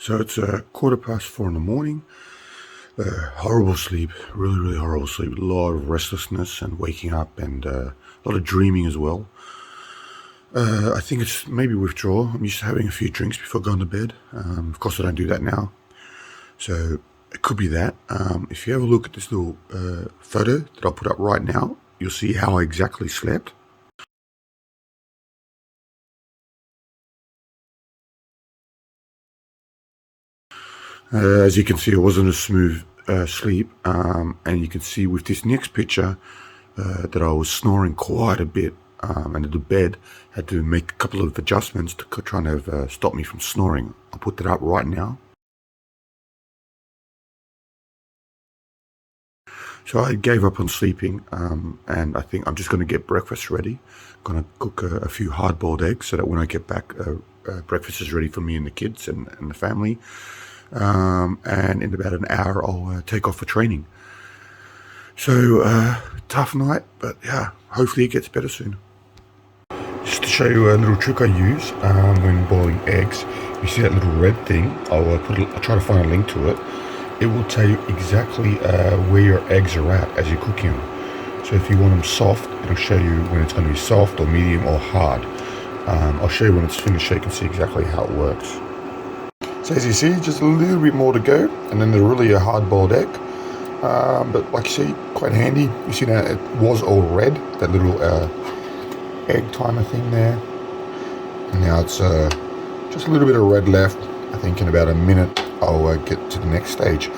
So it's 4:15 in the morning. Horrible sleep, really horrible sleep. A lot of restlessness and waking up, and a lot of dreaming as well. I think it's maybe withdrawal. I'm used to having a few drinks before going to bed. Of course, I don't do that now. So it could be that. If you have a look at this little photo that I'll put up right now, you'll see how I exactly slept. As you can see, it wasn't a smooth sleep, and you can see with this next picture that I was snoring quite a bit, and the bed had to make a couple of adjustments to try and stop me from snoring. I'll put that up right now. So I gave up on sleeping, and I think I'm just going to get breakfast ready. Going to cook a few hard-boiled eggs so that when I get back, breakfast is ready for me and the kids and the family. And in about an hour, I'll take off for training. So, tough night, but yeah, hopefully it gets better soon. Just to show you a little trick I use when boiling eggs. You see that little red thing? I'll try to find a link to it. It will tell you exactly where your eggs are at as you're cooking them. So if you want them soft, it'll show you when it's going to be soft or medium or hard. I'll show you when it's finished so you can see exactly how it works. So as you see, just a little bit more to go, and then they're really a hard-boiled egg. But like you see, quite handy. You see that it was all red, that little egg timer thing there. And now it's just a little bit of red left. I think in about a minute I'll get to the next stage.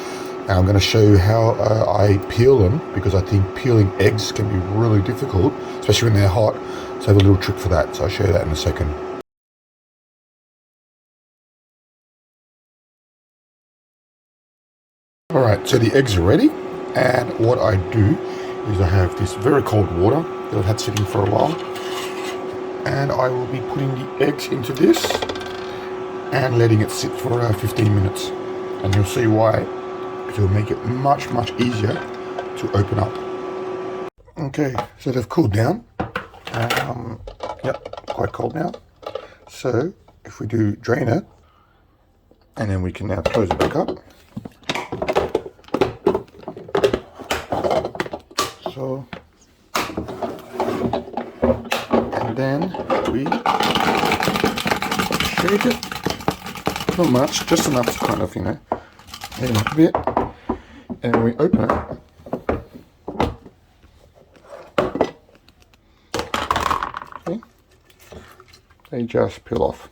Now I'm going to show you how I peel them, because I think peeling eggs can be really difficult, especially when they're hot. So I have a little trick for that, so I'll show you that in a second. Alright, so the eggs are ready, and what I do is I have this very cold water that I've had sitting for a while, and I will be putting the eggs into this and letting it sit for 15 minutes, and you'll see why, because it'll make it much easier to open up. Okay, so they've cooled down. Yep, quite cold now. So if we do drain it, and then we can now close it back up. So, and then we shake it, not much, just enough to kind of, heat it up a bit, and we open it. Okay. They just peel off.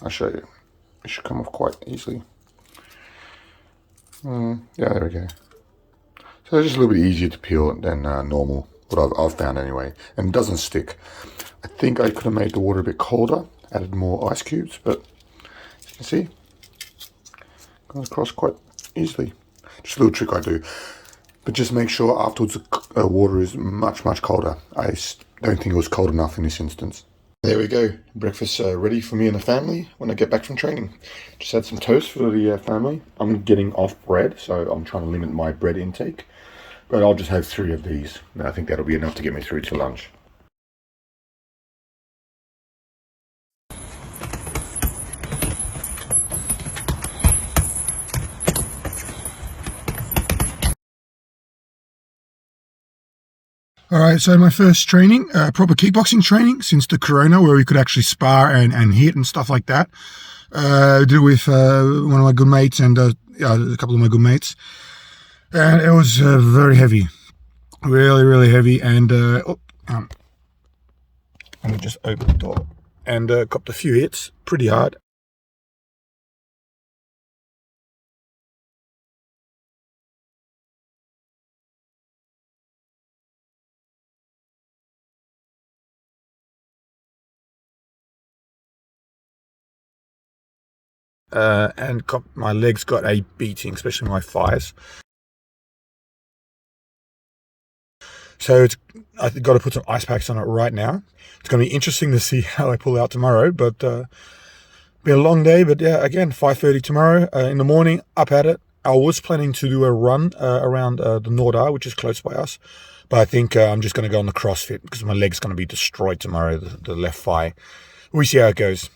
I'll show you. It should come off quite easily. Yeah, there we go. So it's just a little bit easier to peel than normal, what I've found anyway, and it doesn't stick. I think I could have made the water a bit colder, added more ice cubes, but as you can see, goes across quite easily. Just a little trick I do, but just make sure afterwards the water is much colder. I don't think it was cold enough in this instance. There we go, breakfast ready for me and the family when I get back from training. Just had some toast for the family. I'm getting off bread, so I'm trying to limit my bread intake. But I'll just have 3 of these, and I think that'll be enough to get me through to lunch. Alright, so my first training, proper kickboxing training since the corona, where we could actually spar and hit and stuff like that. I did it with one of my good mates and a couple of my good mates. And it was very heavy. Really heavy. And let me just open the door. And copped a few hits, pretty hard. And my legs got a beating, especially my thighs. So I've got to put some ice packs on it right now. It's going to be interesting to see how I pull out tomorrow, but be a long day. But yeah, again, 5:30 tomorrow in the morning, up at it. I was planning to do a run around the Nordar, which is close by us, but I think I'm just going to go on the CrossFit because my leg's going to be destroyed tomorrow, the left thigh. We see how it goes.